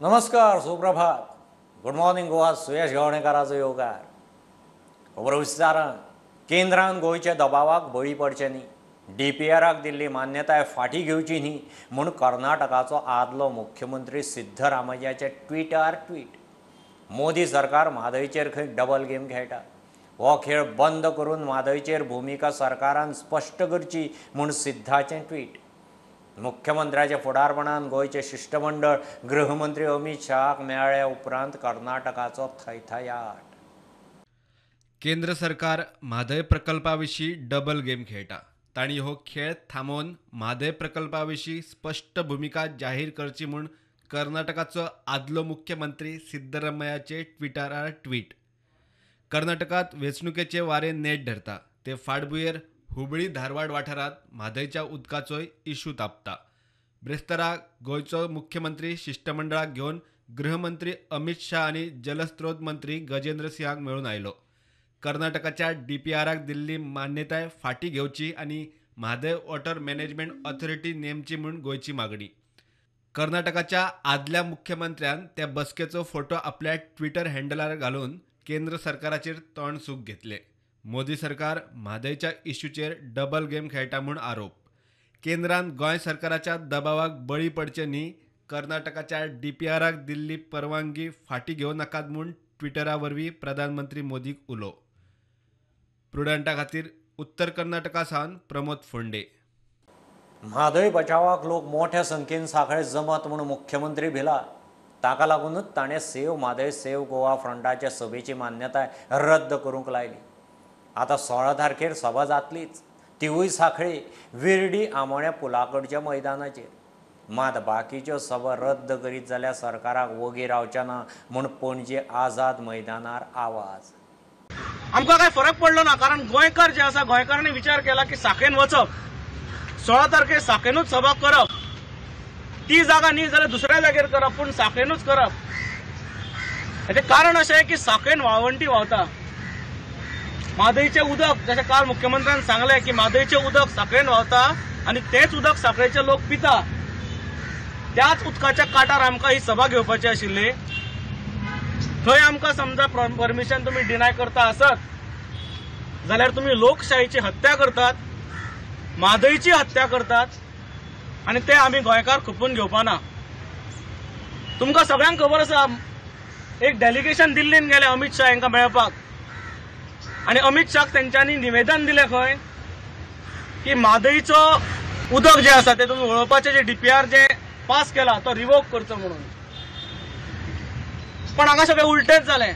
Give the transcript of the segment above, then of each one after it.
नमस्कार, सुप्रभात. Good morning Goa. Suyash गावणेकाराचो येवकार. खबर विस्तारान. केंद्रान गोंयच्या दबावाक बळी पडचे न्ही, DPRक दिल्ली मान्यताय फाटी घेवची न्ही म्हूण कर्नाटकाचो आदलो मुख्यमंत्री सिद्धरामय्याचे ट्वीट. मोदी सरकार म्हादयचेर खंय डबल गेम खेळटा. हो खेळ बंद करून म्हादयचेर भुमिका सरकारान स्पश्ट करची म्हूण सिद्धाचें ट्वीट. मुख्यमंत्र्याच्या फुडारपणान गोंयचे शिष्टमंडळ गृहमंत्री अमित शहाक मेळ्ळ्या उपरांत कर्नाटकाचो थैथयाट. केंद्र सरकार म्हादय प्रकल्पाविशीं डबल गेम खेळटा. तांणी हो खेळ थांबोवन म्हादय प्रकल्पाविशीं स्पश्ट भुमिका जाहीर करची म्हूण कर्नाटकाचो आदलो मुख्यमंत्री सिद्धरामय्याचे ट्विटरार ट्वीट. कर्नाटकात वेंचणुकेचे वारे नेट धरता ते फाटभुंयेर हुबळी धारवाड वाठारांत म्हादयच्या उदकाचोय इशू तापता. ब्रेस्ताराक गोंयचो मुख्यमंत्री शिष्टमंडळाक घेवन गृहमंत्री अमित शाह आनी जलस्रोत मंत्री गजेंद्र सिंहाक मेळून आयलो. कर्नाटकाच्या DPRक दिल्ली मान्यताय फाटी घेवची आनी म्हादय वॉटर मॅनेजमेंट ऑथॉरिटी नेमची म्हूण गोंयची मागणी. कर्नाटकाच्या आदल्या मुख्यमंत्र्यान त्या बसकेचो फोटो आपल्या ट्विटर हँडलार घालून केंद्र सरकाराचेर तोंड सूक घेतले. मोदी सरकार म्हादयच्या इशूचेर डबल गेम खेळटा म्हूण आरोप. केंद्रान गोंय सरकाराच्या दबावाक बळी पडचे न्ही, कर्नाटकाच्या DPRक दिल्ली परवानगी फाटी घेवं नाकात म्हूण ट्विटरा वरवीं प्रधानमंत्री मोदीक उलो. प्रुडंटा खातीर उत्तर कर्नाटका सावन प्रमोद फोंडे. म्हादय बचावाक लोक मोठ्या संख्येन सांखळे जमत म्हूण मुख्यमंत्री भिला. ताका लागूनच ताणें सेव म्हादय सेव गोवा फ्रंटाचे सभेची मान्यताय रद्द करूंक लायली. आतां 16 तारखेर सभा जातलीच, तिवूय सांखळी विर्डी आमोण्या पुलाकडच्या मैदानाचेर. मात बाकीच्यो सभा रद्द करीत जाल्यार सरकाराक वगीर रावचे ना म्हूण पणजे आझाद मैदानार आवाज. आमकां काय फरक पडलो ना, कारण गोंयकार जे आसा गोंयकारांनी विचार केला की साखेन वचप, 16 तारखेर साखेनूच सभा करप. ती जागा न्ही जाल्यार दुसऱ्या जाग्यार करप, पूण साखेनूच करप. हेजें कारण अशें की साखेन वाळवंटी व्हांवता. म्हादयचें उदक, जशें काल मुख्यमंत्र्यान सांगलें की म्हादयचें उदक साखळेन व्हांवता आनी तेंच उदक साखळेचे लोक पिता. त्याच उदकाच्या कांठार आमकां ही सभा घेवपाची आशिल्ली. थंय आमकां समजा परमिशन तुमी डिनाय करता आसत जाल्यार तुमी लोकशायेची हत्या करतात, म्हादयची हत्या करतात आनी ते आमी गोंयकार खपून घेवपाना. तुमकां सगळ्यांक खबर आसा, एक डेलिगेशन दिल्लीन गेले अमित शाह हांकां मेळपाक आनी अमित शाह तेंच्यांनी निवेदन दिलें खंय की म्हादयचो उदक जे आसा ते तुमी वळोवपाचें जे DPR जे पास केला तो रिवोक करचो म्हणून. पण हांगा सगळें उलटेंच जालें.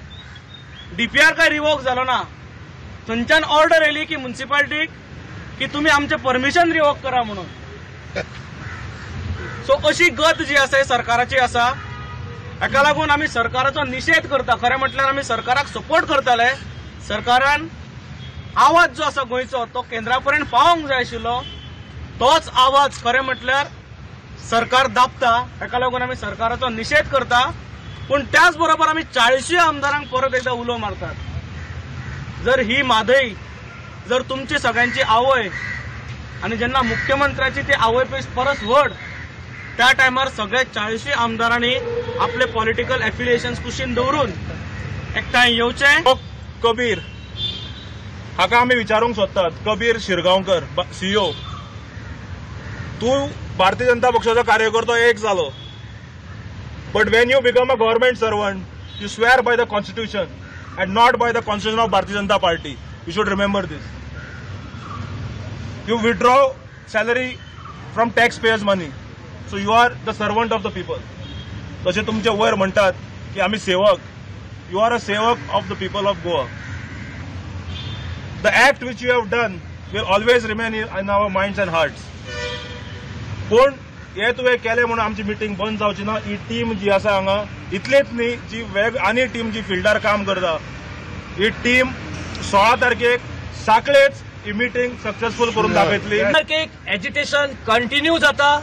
DPR काय रिवोक जालो ना. थंयच्यान ऑर्डर येयली की म्युन्सिपालिटीक की तुमी आमचें परमिशन रिवोक करा म्हणून. सो अशी गत जी आसा सरकाराची आसा. हाका लागून आमी सरकाराचो निशेध करता. खरें म्हटल्यार आमी सरकाराक सपोर्ट करताले. सरकारान आवाज जो आसा गोंयचो तो केंद्रा पर्यंत पावोंक जाय आशिल्लो. तोच आवाज खरें म्हटल्यार सरकार दाबता. हाका लागून आमी सरकाराचो निशेध करता. पूण त्याच बरोबर आमी 40 आमदारांक परत एकदा उलो मारतात. जर ही म्हादय जर तुमची सगळ्यांची आवय आनी जेन्ना मुख्यमंत्र्याची ती आवय परस व्हड, त्या टायमार सगळे 40 आमदारांनी आपले पॉलिटिकल एफिलिएशन्स कुशीन दवरून एकठांय येवचें. कबीर हाका आमी विचारूंक सोदतात. कबीर शिरगांवकर CEO, तूं भारतीय जनता पक्षाचो कार्यकर्तो एक जालो, but when you become a government servant you swear by the constitution and not by the constitution of Bharatiya Janata Party. You should remember this. You withdraw salary from tax payers money, so you are the servant of the people. जशें तुमचे वयर म्हणटात की आमी सेवक, you are a sevak of the people of Goa. The act which you have done will always remain in our minds and hearts. पण हे तुवें केलें म्हणून आमची मिटींग बंद जावची ना. ही टीम जी आसा हांगा इतलेच न्ही, जी आनी टीम जी फिल्डार काम करता, ही टीम 16 तारखेक साखळेच ही मिटींग सक्सेसफुल करून दाखयतली. एजिटेशन कंटिन्यू जाता.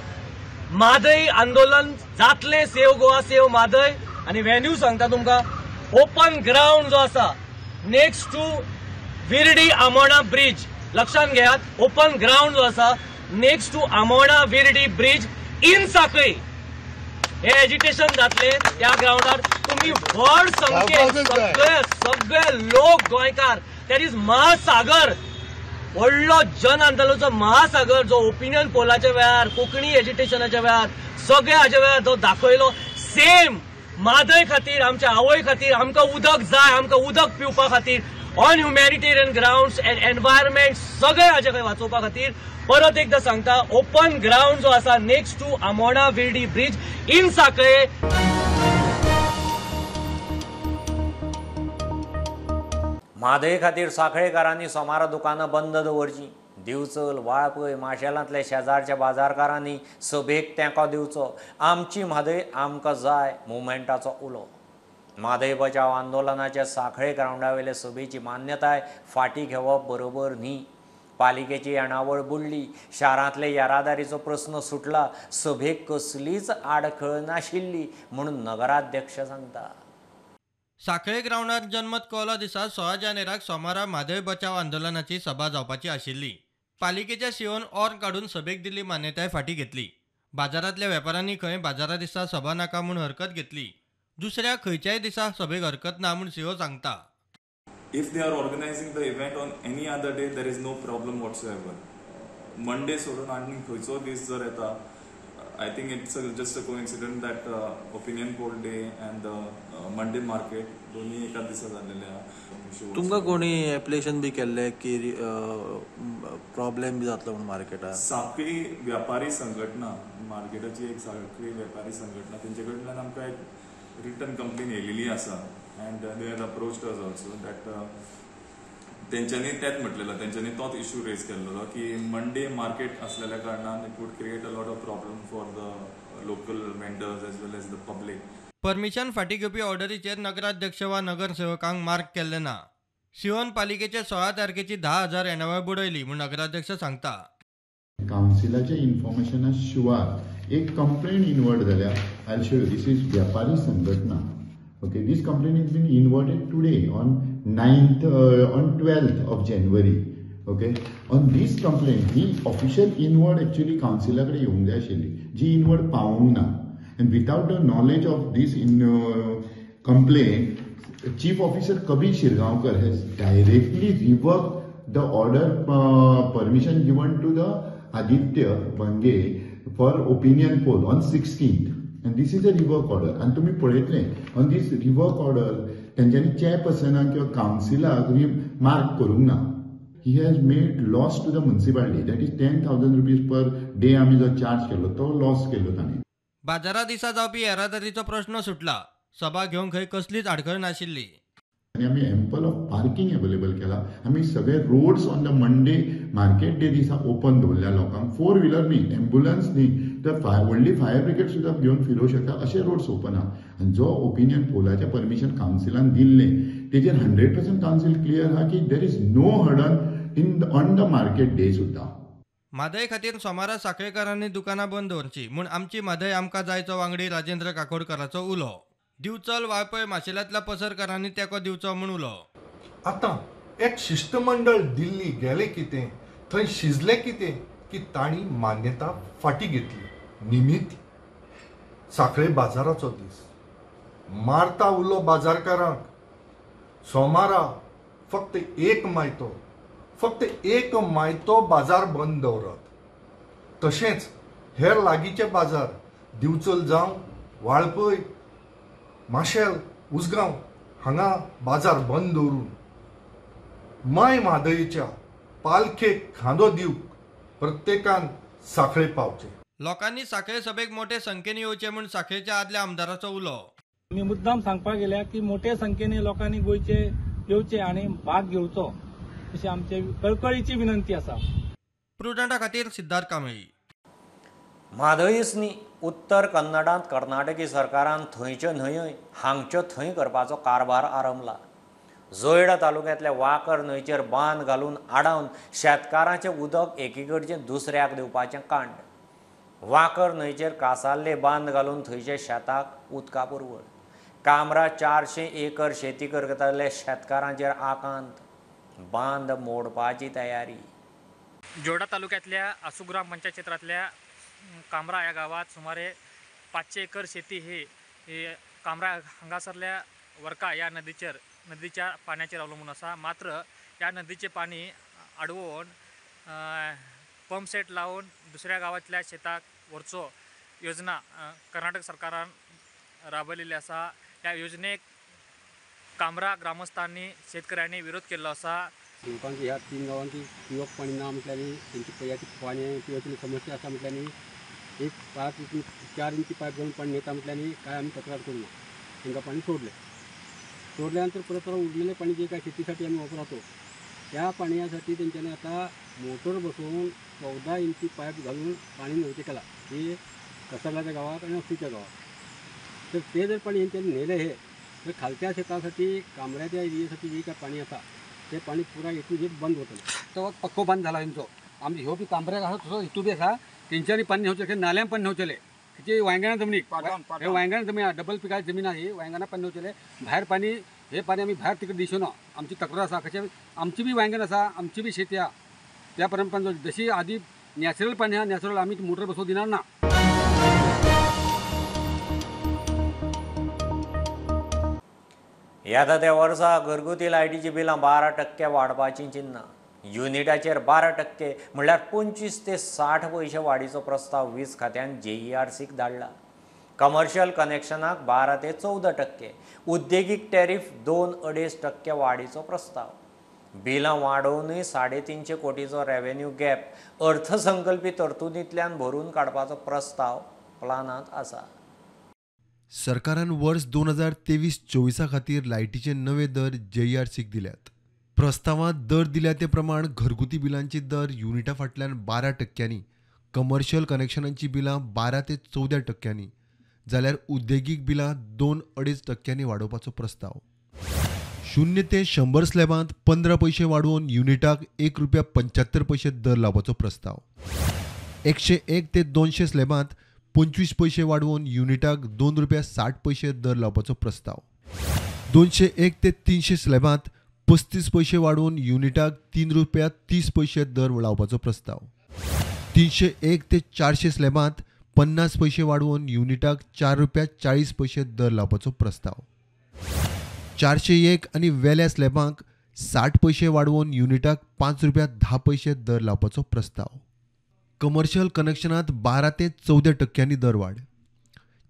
म्हादय आंदोलन जातलें. Save Goa save Mhadei. आनी व्हेन्यू सांगता तुमकां, ओपन ग्राउंड जो आसा next to Virdi Amona bridge, लक्षात घेयात. ओपन ग्राउंड जो आसा next to Amona Virdi bridge in Sankhali. हे एजिटेशन जातले त्या ग्राउंडार तुम्ही व्हड संख्येन सगळे लोक गोंयकार दॅट इज महासागर व्हडलो जन आंदोलनाचो महासागर जो ओपिनियन पोलाच्या वेळार कोंकणी एजिटेशनाच्या वेळार सगळे हाच्या वेळार जो दाखयलो सेम मादय खातीर आमच्या आवय खातीर आमकां उदक जाय आमकां उदक पिवपा खातीर on humanitarian grounds end environment सगळे हाचे खंय वाचोवपा खातीर परत एकदा सांगता ओपन ग्राउंड जो आसा next to Amona Virdi bridge in Sankhali Mhadei खातीर सांखळेकारांनी सोमारा दुकानां बंद दवरचीं दिवचल वाळपय माशेलांतल्या शेजारच्या बाजारकारांनी सभेक तेंको दिवचो आमची म्हादय आमकां जाय मुवमेंटाचो उलो म्हादय बचाव आंदोलनाच्या सांखळे ग्राउंडा वयले सभेची मान्यताय फाटीं घेवप बरोबर न्ही पालिकेची येणावळ बुडली शारांतले येरादारीचो प्रस्न सुटला सभेक कसलीच आडखळ नाशिल्ली म्हणून नगराध्यक्ष सांगता सांखळे ग्राउंडार जनमत कौला दिसा 16 जानेराक सोमारा म्हादय बचाव आंदोलनाची सभा जावपाची आशिल्ली पालिकेच्या शिवोन ऑर्न काडून सभेक दिल्ली मान्यताय फाटीं घेतली बाजारांतल्या वेपाऱ्यांनी खंय बाजारा दिसा सभा नाका म्हूण हरकत घेतली दुसऱ्या खंयच्याय दिसा सभेक हरकत ना म्हूण सीओ सांगता If they are organizing the event on any other day, there is no problem whatsoever. Monday सोडून आणि खंयचो दीस जर येता I think it's just a coincidence that opinion poll day and Monday market दोन्ही एका दिसा जाल्लेले आहा तुमकां कोणी एप्लिकेशन बी केल्ले की प्रॉब्लेम बी जातलो म्हणून मार्केटात सांखळी व्यापारी संघटना मार्केटाची एक सांखळी व्यापारी संघटना तेंचे कडल्यान आमकां एक रिटर्न कंप्लेन येयलेली आसा and they had approached us also that तेंच्यांनी तेच म्हटलेलं तेंच्यांनी तोच इश्यू रेज केल्लो की मंडे मार्केट असलेल्या कारणान it would create a lot of problem for the local vendors as well as the public permission फाटीं घेवपी ऑर्डरीचेर नगराध्यक्ष वा नगरसेवकांक मार्क केल्ले ना सिओन पालिकेचे 16 तारखेची 10,000 येणावळ बुडयली म्हूण नगराध्यक्ष सांगता कावन्सिलाच्या इन्फॉर्मेशना शिवाय एक कंप्लेन इनवर्ट जाल्या आय शो दिस इज व्यापारी संघटना Okay, this complaint has been inverted today on 12th of January. Okay, on this complaint, the official inward actually councilakade येवंक जाय आशिल्ली जी inward पावूंक ना and without the knowledge of this complaint, Chief Officer Kabir Shirgaonkar has directly revoked the order permission given to the Aditya Bange for opinion poll on 16th. And this is a revoke order. And तुम्ही पळयतले on this revoke order तेंच्यांनी चेअरपर्सनाक किंवा काउन्सिलाक mark करूंक ना. He has made loss to the municipality. That is 10,000 rupees per day आमी जो charge केलो तो लॉस केलो तांणी. बाजारा दिसा जावपी येरादारीचो प्रश्न सुटला सभा घेवंक खंय कसलीच आडखळ नाशिल्ली आणि आम्ही एम्पल ऑफ पार्किंग अवेलेबल केला आम्ही सगळे roads on the Monday market day दिसा ओपन दवरल्या लोकांक 4 व्हिलर न्ही एम्ब्युलन्स न्ही तर व्हडली फायर ब्रिगेड सुद्धा घेऊन फिरोवंक शकता अशे रोड्स ओपन आहा आणि जो ओपिनियन पोलाचे परमिशन काउन्सिलान दिल्ले तेजेर 100% काउन्सिल क्लियर आहा की there is no hurdle on the market day सुद्धा म्हादय खातीर सोमारा सांखळेकारांनी दुकानां बंद दवरची म्हूण आमची म्हादय आमकां जायचो वांगडी राजेंद्र काकोडकराचो उलो दिवचल वाळपय माशेलांतल्या पसरकारांनी तेको दिवचो म्हूण उलो आतां एक शिष्टमंडळ दिल्ली गेले कितें थंय शिजले कितें की तांणी मान्यता फाटीं घेतली निमित्त सांखळे बाजाराचो दीस मारता उलो बाजारकारांक सोमारा फक्त एक मायतो बाजार बंद दवरत तशेंच हेर लागींचे बाजार दिवचल जावं वाळपय माशेल उसगांव हांगा बाजार बंद दवरून माय म्हादयेच्या पालखेक खांदो दिवंक प्रत्येकान सांखळे पावचे लोकांनी सांखळे सभेक मोठे संख्येन येवचे म्हूण सांखळेच्या आदल्या आमदाराचो उलो मी मुद्दाम सांगपाक गेल्या की मोठ्या संख्येने लोकांनी गोंयचे येवचे आनी भाग घेवचो अशी आमची कळकळीची विनंती आसा प्रुडंटा खातीर सिद्धार्थ कांबळी म्हादयच न्ही उत्तर कन्नडांत कर्नाटकी सरकारान थंयचे न्हंय हांगच्यो थंय करपाचो कारभार आरंभला जोयडा तालुक्यांतल्या वाकर न्हंयचेर बांद घालून आडावन शेतकारांचें उदक एकीकडचें दुसऱ्याक दिवपाचें कांड वाकर न्हंयचेर कासाल्ले बांद घालून थंयचे शेताक उदका पुरवण कामरा 400 एकर शेती करताले शेतकारांचेर आकांत बांद मोडपाची तयारी जोडा तालुक्यातल्या आसू ग्रामपंचायत क्षेत्रातल्या कामरा या गावात सुमारे 500 एकर शेती हे कामरा हांगासरल्या वरका या नदीच्या पाण्याचेर अवलंबून आसा. मात्र या नदीचे पाणी अडवून पंप सेट लावून दुसऱ्या गावातल्या शेताक वरचो योजना कर्नाटक सरकारान राबयलेली आसा. या योजनेक कामरा ग्रामस्थांनी शेतकऱ्यांनी विरोध केल्लो आसा. लोकांची ह्या 3 गावांची पिवप पाणी ना म्हटल्यानी त्यांची पियाची पाणी पिवपाची समस्या आसा म्हटल्यानी 5 ते 4 इंची पाईप घालून पाणी नेता म्हटल्यानी काय आम्ही तक्रार करू ना. त्यांना पाणी सोडल्यानंतर परत उरलेले पाणी जे काय शेतीसाठी आम्ही वापरतो त्या पाण्यासाठी त्यांच्याने आता मोटर बसवून 14 इंची पाईप घालून पाणी नव्हते केला. हे कसरलाच्या गावात आणि अक्षीच्या गावात. तर ते जर पाणी यांच्यानी नेले हे तर खालच्या शेतासाठी कांबऱ्याच्या एरियासाठी जे काय पाणी आता ते पाणी पुरा इथून जे बंद होतं. तेव्हा पक्को बंद झाला यांचो. आमची ह्यो बी कांबऱ्या घालत तसं इथू बी आसा तेंच्यांनी पाणी नेवचें नाल्यान पाणी नेवचेले. जे वांयगणा जमनीक हे वांयगणा जमीन डबल पिकाची जमीन आहे. वांयगणा पाणी नेवचेले भायर पाणी हे पाणी आम्ही भायर तिकडे दिसू ना. आमची तक्रार आसा कशें आमची बी वांयगण आसा आमची बी शेती आहा. त्या परंपरा जशी आधी नॅचरल पाणी हा नॅचरल आम्ही मोटर बसवू दिनार ना. येता त्या वर्सा घरगुती लायटीची बिलां 12% वाडपाची चिन्ना. युनिटाचेर 12% म्हणल्यार 25 ते 60 पैसे वाडीचो प्रस्ताव वीज खात्यान JERCक धाडला. कमर्शियल कनेक्शनाक 12 ते 14%, उद्देगीक टॅरिफ 2-2.5% वाडीचो प्रस्ताव. बिलां वाडोवनूय 350 कोटीचो रेव्हेन्यू गॅप अर्थसंकल्पीत तरतुदींतल्यान भरून काडपाचो प्रस्ताव प्लानांत आसा. सरकारान वर्स 2023-24 खातीर लायटीचे नवे दर JERCक दिल्यात. प्रस्तावात दर दिल्या ते प्रमाण घरगुती बिलांची दर युनिटा फाटल्यान 12%, कमर्शियल कनेक्शनांची बिलां 12 ते 14%, जाल्यार उद्देगीक बिलां 2-2.5% वाडोवपाचो प्रस्ताव. 0 ते 100 स्लॅबांत 15 पैसे वाडोवन युनिटाक ₹1.75 दर लावपाचो प्रस्ताव. 101 ते 200 स्लॅबांत 25 पैसे वाडोवन युनिटाक ₹2.60 दर लावपाचो प्रस्ताव. 201 ते 300 स्लॅबांत 35 पैसे वाडोवन युनिटाक ₹3.30 दर लावपाचो प्रस्ताव. 301 ते 400 स्लॅबांत 50 पैसे वाडोवन युनिटाक ₹4.40 दर लावपाचो प्रस्ताव. 401 आनी वेल्या स्लॅबांक 60 पैसे वाडोवन युनिटाक ₹5.10 दर लावपाचो प्रस्ताव. कमर्शियल कनेक्शनात 12 ते 14% दर वाड.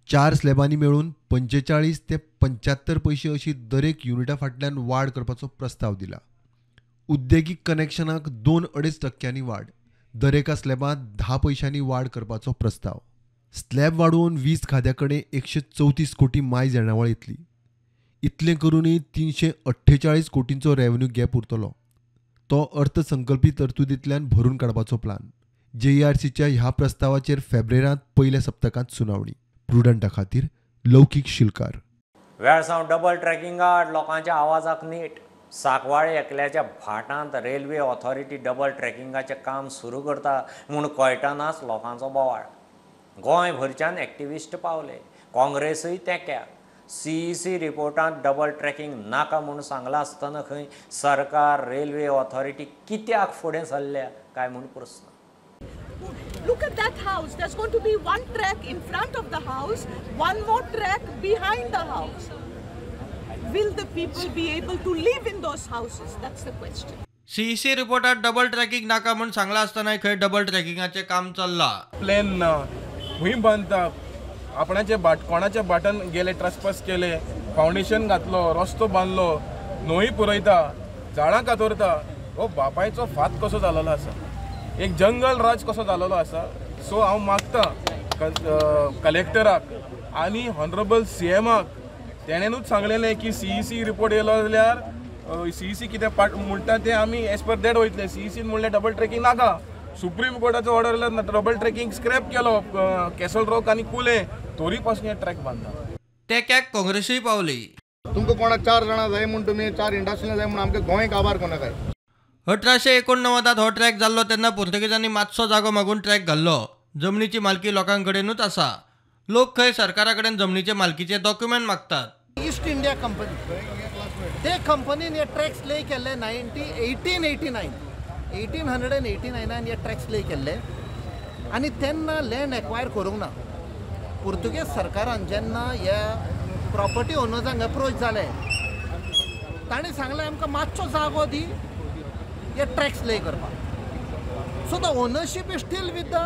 4 स्लॅबांनी मेळून 45 ते 75 पैसे अशी दरेक युनिटा फाटल्यान वाड करपाचो प्रस्ताव दिला. उद्देगीक कनेक्शनाक 2-2.5% वाड. दरेका स्लॅबांत 10 पैशांनी वाड करपाचो प्रस्ताव. स्लॅब वाडोवन वीज खात्या कडेन 134 कोटी मायज येणावळ येतली. इतलें करूनय 348 कोटींचो रेव्हेन्यू गॅप उरतलो. तो अर्थसंकल्पीत तरतुदींतल्यान भरून काडपाचो प्लान. JERCच्या ह्या प्रस्तावाचेर फेब्रुवारांत पयल्या सप्तकांत सुनावणी. प्रुडंटा खातीर लौकीक शिलकार. वेळसावन डबल ट्रॅकिंगात लोकांच्या आवाजाक नीट. साकवाळे एकल्याच्या भाटांत रेल्वे ऑथॉरिटी डबल ट्रॅकिंगाचें काम सुरू करता म्हूण कळटनाच लोकांचो बोवाळ. गोंयभरच्यान एक्टिविस्ट पावले. काँग्रेसूय तेंक्याक. CEC रिपोर्टांत डबल ट्रॅकिंग नाका म्हूण सांगलां आसतना खंय सरकार रेल्वे ऑथॉरिटी कित्याक फुडें सरल्या काय म्हूण प्रस्न. Look at that house. There's going to be one track in front of the house, one more track behind the house. Will the people be able to live in those houses? That's the question. CEC रिपोर्टात double tracking नाका म्हूण सांगला आसतना खंय double ट्रॅकिंगाचें काम चल्लां. Plain ना भूंय बांदता आपणाचे कोणाच्या बाटान गेले ट्रस्पास केले फावंडेशन घातलो रस्तो बांदलो न्हंय पुरयता झाडां कातरता हो बापायचो फात कसो जालोलो आसा. एक जंगल राज कसो जालोलो आसा. सो हांव मागता कलेक्टराक आनी हॉनरेबल CMाक तेणेनूच सांगलेलें की CEC रिपोर्ट येयलो जाल्यार CEC कितें म्हणटा तें आमी एज पर दॅट वयतले. CEC म्हणलें डबल ट्रॅकिंग नाका. सुप्रीम कोर्टाचो ऑर्डर आयलो डबल ट्रॅकिंग स्क्रॅप केलो कॅसल रॉक आनी कुले तोरी पासून हे ट्रॅक बांदता. तेक्याक काँग्रेसूय पावली. तुमकां कोणाक 4 जाणां जाय म्हूण तुमी 4 इंडस्ट्रीयल जाय म्हूण आमकां गोंय काबार कोणाक जाय. 1889 हो ट्रॅक जाल्लो तेन्ना पुर्तुगेजांनी मातसो जागो मागून ट्रॅक घाल्लो. जमनीची मालकी लोकां कडेनूच आसा. लोक खंय सरकारा कडेन जमनीचे मालकीचे डॉक्युमेंट मागतात. ईस्ट इंडिया कंपनी ते कंपनीन हे ट्रॅक्स ले केल्ले 1889 हे ट्रॅक्स ले केल्ले आनी तेन्ना लँड एक्वायर करूंक ना. पुर्तुगेज सरकारान जेन्ना ह्या प्रॉपर्टी ओनर्सांक अप्रोच जाले ताणें सांगलें आमकां मातसो जागो दी हे ट्रॅक्स ले करपाक. So the ownership is still with the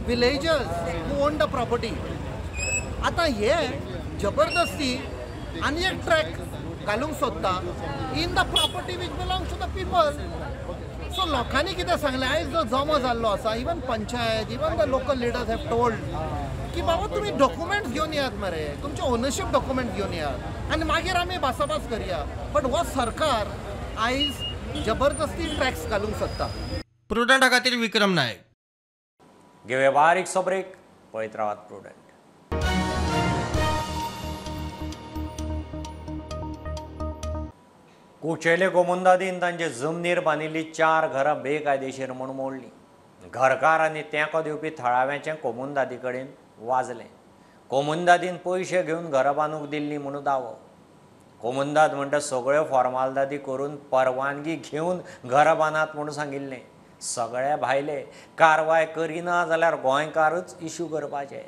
villagers who own the property. आतां हे जबरदस्ती आनी एक ट्रॅक घालूंक सोदता in the property which belongs to the people. So लोकांनी कितें सांगलें आयज जो जमो जाल्लो आसा even panchayat even the local leaders have told की बाबा तुमी डॉक्युमेंट्स घेवन येयात मरे, तुमचे ओनरशीप डॉक्युमेंट घेवन येयात आनी मागीर आमी भासाभास करया. बट हो सरकार आयज जबरदस्ती टॅक्स घालूंक सोदता. प्रुडंटा खातीर विक्रम नायक. घेवया बारीकसो ब्रेक, पळयत रावात प्रुडंट. कुचेले गोमुंदादीन तांचे जमनीर बांदिल्ली 4 घरां बेकायदेशीर म्हूण मोडली. घरकार आनी तेंको दिवपी थळाव्याचें कोमुंदादी कडेन वाजलें. कोमुंदादीन पयशे घेवन घरां बांदूंक दिल्लीं म्हूण दावो. कोमुंदाद म्हणटा सगळ्यो फॉर्मालिटी करून परवानगी घेवन घरां बांदात म्हूण सांगिल्लें. सगळे भायले कारवाय करिना जाल्यार गोंयकारच इश्यू करपाचे.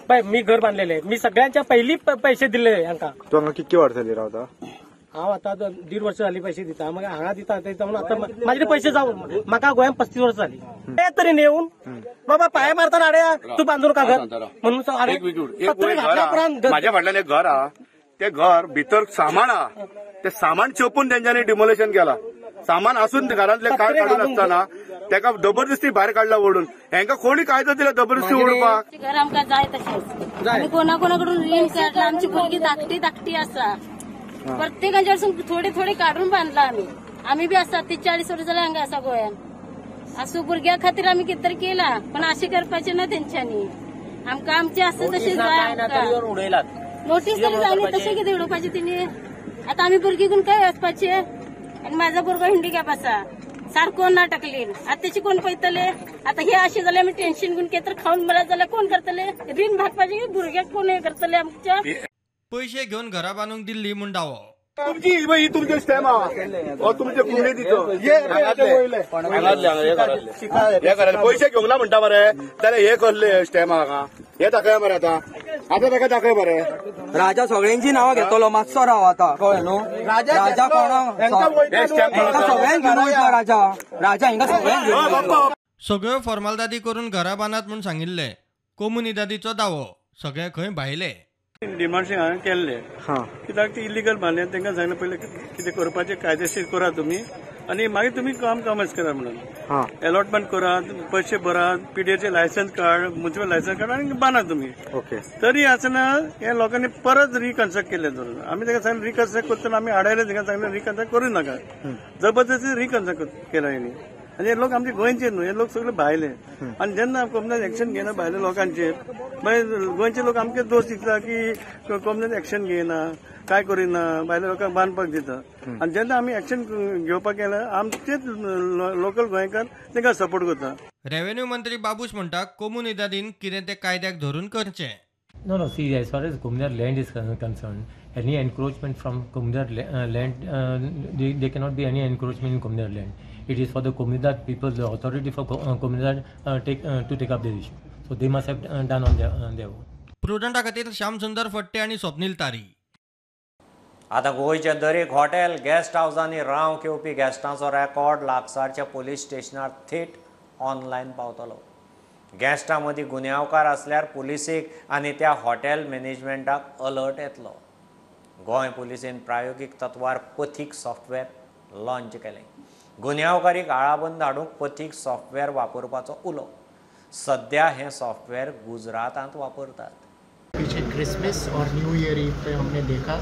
पळय मी घर बांधलेले, मी सगळ्यांच्या पयलीं पैसे दिले हांकां. तूं हांगा कितके वर्सांनी रावता? हांव आतां 1.5 वर्ष जाली पैसे दिता. मग हांगा दिता म्हणून आतां म्हाजे पैसे जावन म्हाका गोंयांत 35 वर्स जाली. ते तरेन येवन बाबा पांय मारतना आड्या तूं बांदून का घर म्हणून माझ्या फाटल्यान एक घर हा, ते घर भितर सामान हा, ते सामान चोपून तेंच्यांनी डिमोलेशन केला. सामान असून घरांतले काय काढून असताना तेका जबरदस्ती भायर काढला ओढून. हेंका कोणी कायदो दिला जबरदस्ती ओडपाक? घर आमकां जाय तशेंच. आमी कोणा कडून रीण काडला. आमची भुरगीं धाकटी आसा. प्रत्येकाच्या थोडे थोडे काढून बांधला आम्ही बी आसा 40 वर्स जाल्यार हांगा आसा गोंयांत. असो भुरग्या खातीर आमी कितें तरी केला, पण अशें करपाचें ना तेंच्यांनी. आमकां आमचें आसा तशें जाय. नोटीस तरी जायनी तशें कितें उडोवपाचें तेणी. आतां आमी भुरगीं घेवन काय वचपाचें? आनी म्हाजो भुरगो हँडिकॅप आसा, सारको ना टकलेन. आतां तेचे कोण पळयतले? आतां हे अशें जाल्यार आमी टेन्शन घेवन कितें तरी खावन मेळत जाल्यार कोण करतले? रीण भागपाचें भुरग्याक कोण हे करतले आमच्या? पैसे घेवन घरा बांदूंक दिल्ली म्हूण दावो. तुमची ही तुमचे स्टॅम हा, तुमचे कुंडीचो पैसे घेवंक ना म्हणटा मरे, जाल्यार हे करले स्टॅम हांगा. हे दाखय मरे. आता ताका दाखय मरे. राजा सगळ्यांची नावां घेतलो, मातसो राव आता कळ्ळें न्हू. राजा कोण सगळ्यांक घेवन वयता. राजा हिंगा सगळ्यांक घेवन. सगळ्यो फॉर्मालिटी करून घरा बांदात म्हूण सांगिल्ले. कोमुनिदादीचो दावो. सगळे खंय भायले. डिमांड हांवें केल्ले कित्याक ती इलिगल बांदले. तांकां सांगलें पयलें कितें करपाचें कायदेशीर करा तुमी आनी मागीर तुमी कामच करा म्हणून. अलॉटमेंट करात, पयशे भरात, पीडीएचे लायसन्स काड, म्युन्सिपल लायसन्स काड आनी बांदा तुमी. तरी आसना हे लोकांनी परत रिकन्स्ट्रक्ट केले. धरून आमी ताका सांगलें रिकन्स्ट्रक्ट करतना आमी आडायले. तांकां सांगलें रिकन्स्ट्रक्ट करूं नाका. जबरदस्ती रिकन्स्ट्रक्ट केला हेणी. आनी हे लोक आमचे गोंयचे न्हू, हे लोक सगळे भायले. आनी जेन्ना कोमनात एक्शन घेना भायल्या लोकांचेर, मागीर गोंयचे लोक आमचे दोश दिता की कोमनात एक्शन घेयना, काय करिना, भायल्या लोकांक बांदपाक दिता. आनी जेन्ना आमी एक्शन घेवपाक गेल्यार आमचेच लोकल गोंयकार तांकां सपोर्ट करता. रेव्हेन्यू मंत्री बाबूश म्हणटा कोमुनिदादीन कितें ते कायद्याक धरून करचें. No, see, as far as communal land is concerned, any encroachment from communal land, there cannot be any encroachment in communal land. It is for the comunidad people, the authority for comunidad to take up this issue. So they must have done on their own. प्रुडंटा खातीर श्यामसुंदर फडटे आनी स्वप्नील तारी. आतां गोंयचे दरेक hotel, guest हावसांनी राव घेवपी गेस्टांचो record लागसारच्या police स्टेशनार थेट ऑनलायन पावतलो. गेस्टां मदीं गुन्यांवकार आसल्यार पुलिसेक आनी त्या हॉटेल मॅनेजमेंटाक अलर्ट येतलो. गोंय पुलिसेन प्रायोगीक तत्वार पथीक सॉफ्टवेअर लॉन्च केलें. गुन्यांवकारीक आळाबंद हाडूंक पथीक सॉफ्टवेअर वापरपाचो उलो. सध्या हें सॉफ्टवेअर गुजरातांत वापरतात. पीछे क्रिसमस और न्यू ईयर ईव पे हमने देखा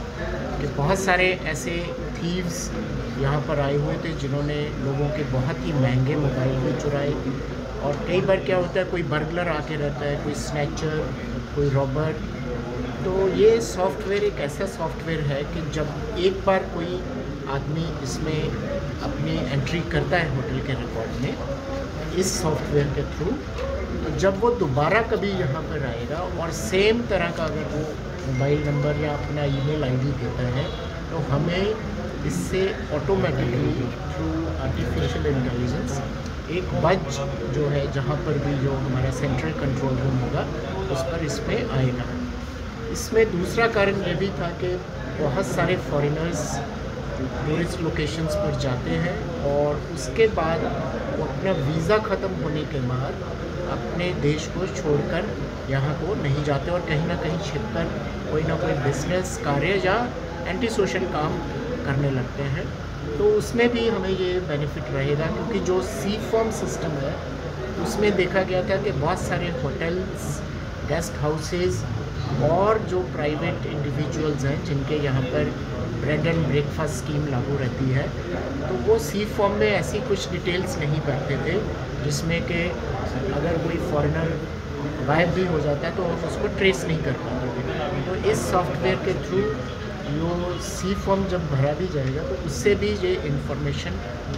कि बहुत सारे ऐसे थीव्स यहाँ पर आए हुए थे जिन्होंने लोगों के बहुत ही महंगे मोबाइल भी चुराए. और कई बार क्या होता है, कोई बर्गलर आके रहता है, कोई स्नैचर, कोई रॉबर. तो ये सॉफ्टवेयर एक ऐसा सॉफ्टवेयर है कि जब एक बार कोई आदमी इसमें अपनी एंट्री करता है होटल के रिकॉर्ड में इस सॉफ्टवेयर के थ्रू, तो जब वो दोबारा कभी यहाँ पर आएगा और सेम तरह का अगर वो मोबाइल नंबर या अपना ईमेल आईडी देता है, तो हमें इससे ऑटोमेटिकली थ्रू आर्टिफिशियल इंटेलिजेंस एक बज जो है जहाँ पर भी जो हमारा सेंट्रल कंट्रोल रूम होगा उस पर इसमें आएगा। इसमें दूसरा कारण ये भी था कि बहुत सारे फॉरेनर्स टूरिस्ट लोकेशंस पर जाते हैं और उसके बाद वो अपना वीज़ा ख़त्म होने के बाद अपने देश को छोड़कर यहाँ को नहीं जाते और कहीं ना कहीं छिपकर कोई ना कोई बिजनेस कार्य या एंटी सोशल काम करने लगते हैं। तो उसमें भी हमें ये बेनिफिट रहेगा, क्योंकि जो सी फॉर्म सिस्टम है उसमें देखा गया था कि बहुत सारे होटल्स, गेस्ट हाउसेस और जो प्राइवेट इंडिविजुअल्स हैं जिनके यहाँ पर ब्रेड एंड ब्रेकफास्ट स्कीम लागू रहती है, तो वो सी फॉर्म में ऐसी कुछ डिटेल्स नहीं भरते थे जिसमें कि अगर कोई फॉरेनर गायब भी हो जाता है तो हम उसको ट्रेस नहीं कर पाते थे। तो इस सॉफ्टवेयर के थ्रू यो सी फॉर्म जब भरा भी जाएगा तो उससे भी ये इंफॉर्मेशन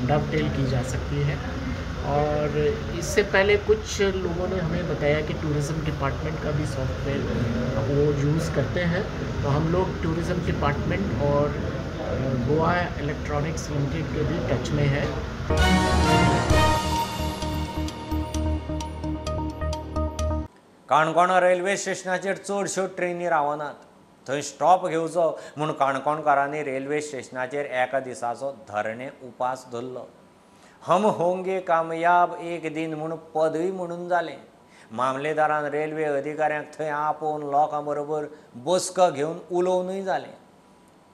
डबटेल की जा सकती है। और इससे पहले कुछ लोगों ने हमें बताया कि टूरिज़्म डिपार्टमेंट का भी सॉफ्टवेयर वो यूज़ करते हैं, तो हम लोग टूरिज़्म डिपार्टमेंट और गोवा इलेक्ट्रॉनिक्स लिमिटेड के भी टच में है। काणकोण रेल्वे स्टेशनाचेर चडश्यो ट्रेनी रावनात, थंय स्टॉप घेवचो म्हूण काणकोणकारांनी रेल्वे स्टेशनाचेर एका दिसाचो धरणे उपास धरलो। हम होंगे कामयाब एक दिन म्हूण पदय म्हणून जालें। मामलेदारान रेल्वे अधिकाऱ्यांक थंय आपोवन लोकां बरोबर बसका घेवन उलोवनूय जालें।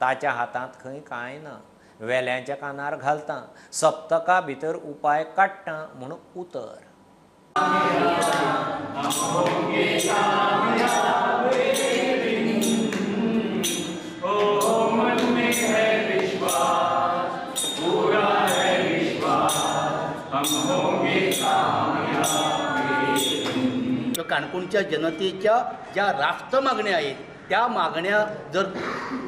ताच्या हातांत खंय कांय ना, वेल्याच्या कानार घालता, सप्तका भितर उपाय काडटा म्हूण उतर। काणकोणच्या जनतेच्या ज्या रास्त मागण्या आहेत त्या मागण्या जर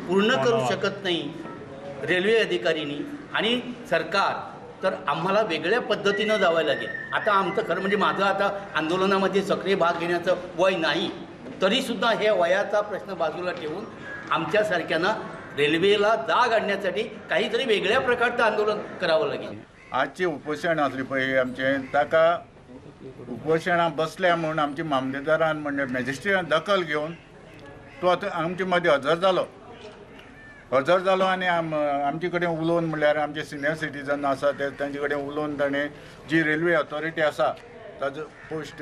पूर्ण करू शकत नाही रेल्वे अधिकाऱ्यांनी आणि सरकार, तर आम्हाला वेगळ्या पद्धतीनं जावं लागेल। आता आमचं खरं म्हणजे माझं आता आंदोलनामध्ये सक्रिय भाग घेण्याचं वय नाही, तरीसुद्धा हे वयाचा प्रश्न बाजूला ठेवून आमच्यासारख्यांना रेल्वेला जाग आणण्यासाठी काहीतरी वेगळ्या प्रकारचं आंदोलन करावं लागेल। आजची उपोषण असली पळय आमचें, ताका उपोशणां बसल्या म्हणून आमच्या मामलेदारान म्हणजे मॅजिस्ट्रेटान दखल घेवन तो आतां आमचे मदीं हजर जालो आनी आमचे कडेन उलोवन म्हणल्यार आमचे सिनियर सिटीजन आसा ते तांचे कडेन उलोवन ताणें जी रेल्वे ऑथॉरिटी आसा ताजो पोस्ट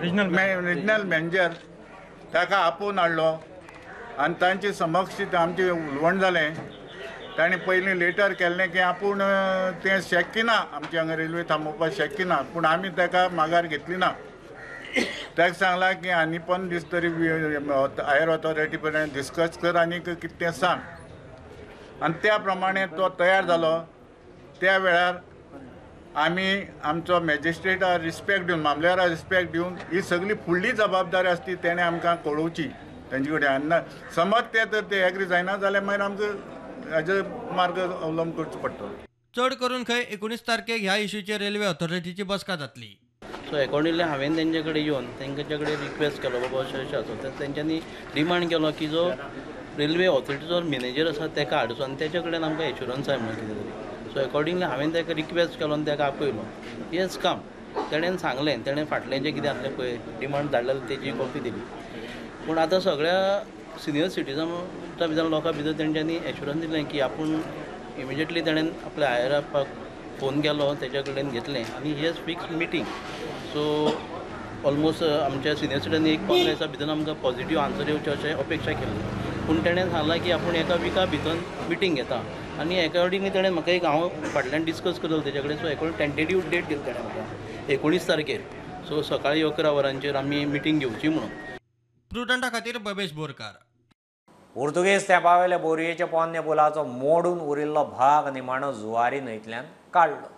रिजनल मॅनेजर ताका आपोवन हाडलो आनी तांचे समक्ष आमचें उलोवण जालें। ताणें पयलीं लेटर केल्लें की आपूण तें शक्य ना, आमचे हांगा रेल्वे थांबोवपाक शक्य ना, पूण आमी ताका माघार घेतली ना। ताका सांगलां की आनी 5 दीस तरी हायर ऑथॉरिटी पर्यंत डिस्कस कर आनी कितें तें सांग। आनी त्या प्रमाणे तो तयार जालो। त्या वेळार आमी आमचो मॅजिस्ट्रेटाक रिस्पेक्ट दिवन, मामलेदाराक रिस्पेक्ट दिवन ही सगळी फुडली जबाबदारी आसती तेणें आमकां कळोवची तेंचे कडेन। आनी समज ते एग्री जायना जाल्यार मागीर आमकां हाजे मार्ग अवलंब करचो पडटलो। चड करून खंय 19 तारखेक ह्या इश्यूचेर रेल्वे ऑथॉरिटीची बसका जातली। सो अकॉर्डिंगली हांवें तेंचे कडेन येवन तेंच्या कडेन रिक्वेस्ट केलो, बाबा अशें अशें आसा। तर तेंच्यांनी डिमांड केलो की जो रेल्वे ऑथॉरिटीचो मॅनेजर आसा ताका हाडचो आनी तेच्या कडेन आमकां एश्युरन्स जाय म्हणून कितें तरी। सो अकॉर्डिंगली हांवें ताका रिक्वेस्ट केलो आनी ताका आपयलो। येस काम तेणेन सांगलें, तेणें फाटलें जें कितें आसलें पळय डिमांड धाडलेली तेजी कॉपी दिली। पूण आतां सगळ्या सिनियर सिटीजनच्या भितर लोकां भितर तेंच्यांनी एश्युरन्स दिलें की आपूण इमिजिएटली तेणेन आपल्या हायरापाक फोन केलो, तेच्या कडेन घेतलें आनी he has fix meeting. So almost आमच्या सिनियर सिटीजन एक 15 दिसां भितर आमकां पॉझिटिव्ह आन्सर येवचें अशें अपेक्षा केली। पूण तेणें सांगलां की आपूण एका विका भितर मिटींग घेता आनी अकॉर्डिंगली तेणें म्हाका एक हांव फाटल्यान डिस्कस करतलो तेच्या कडेन। सो अकॉर्डिंग टेंटेटिव्ह डेट दिली तेणें म्हाका 19 तारखेर। सो सकाळीं 11 वरांचेर आमी मिटींग घेवची म्हणून। प्रुडंटा खातीर बबेश बोरकार। पोर्तुगेज तेंपावेल्या बोरयेच्या पोन्ने पुलाचो मोडून उरिल्लो भाग निमाणो जुवारी न्हंयतल्यान काडलो।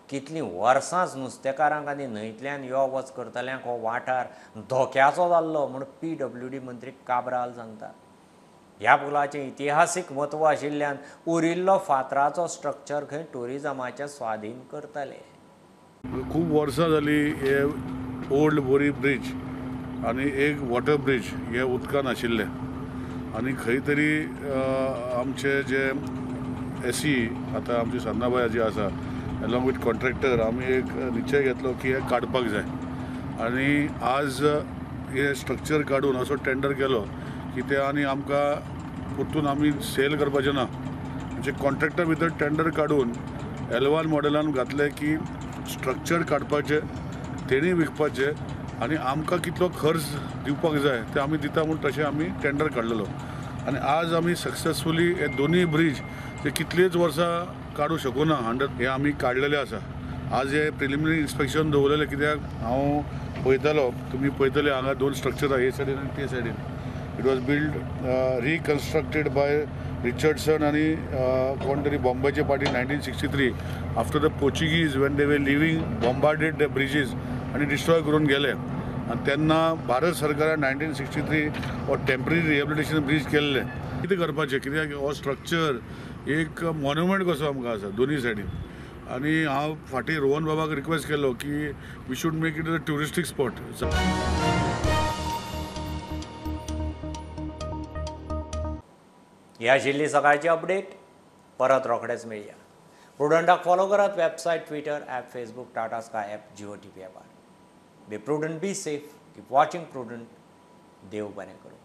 कितलीं वर्सांच नुस्तेकारांक आनी न्हंयतल्यान यो वच करतल्यांक हो वाठार धोक्याचो जाल्लो म्हूण PWD मंत्री काब्राल सांगता। ह्या पुलाचें इतिहासीक म्हत्व आशिल्ल्यान उरिल्लो फातराचो स्ट्रक्चर खंय टुरिजमाच्या स्वाधीन करतले। खूब वर्सां जालीं हे ओल्ड बोरी ब्रिज आनी एक वॉटर ब्रिज हे उदकान आशिल्ले आनी खंय तरी आमचे जे SE आतां आमची सान्नाबाई जी आसा अलॉंग वीथ कॉन्ट्रॅक्टर आमी एक निश्चय घेतलो की हे काडपाक जाय आणि आज हे स्ट्रक्चर काडून असो टेंडर केलो की ते आनी आमकां परतून आमी सेल करपाचें ना. म्हणजे कॉन्ट्रॅक्टा भितर टेंडर काडून L1 मॉडेलान घातले की स्ट्रक्चर काडपाचें, तेणी विकपाचें आनी आमकां कितलो खर्च दिवपाक जाय ते आमी दिता म्हूण तशें आमी टेंडर काडलेलो. आनी आज आमी सक्सेसफुली हे दोनूय ब्रीज जे कितलींच वर्सां काडूं शकूना 100 हे आमी काडलेले आसा. आज हे प्रिलिमिनरी इन्स्पेक्शन दवरलेलें कित्याक हांव पळयतालो, तुमी पळयतले हांगा 2 स्ट्रक्चर आहा, हे सायडीन आनी ते सायडीन. It was build reconstructed by Richardson आणि कोण तरी बॉम्बेचे party 1963 after the Portuguese when they were leaving bombarded the bridges आणि डिस्ट्रॉय करून गेले. आणि त्यांना भारत सरकारान 1963 हो टेम्पररी रिहेबिलिटेशन ब्रिज केल्ले. कितें करपाचें कित्याक हो स्ट्रक्चर एक मॉन्युमेंट कसो आमकां आसा दोनी सायडीन. आणि हांव फाटीं रोहन बाबाक रिक्वेस्ट केलो की we should make it a touristic spot. ही आशिल्ली सकाळची अपडेट. परत रोखडेच मेळया. प्रुडंटाक फॉलो करात website, Twitter, app, Facebook, Tata Sky app, Jio TV ॲपार. Be Prudent, be safe, keep watching Prudent. देव बरें करूं.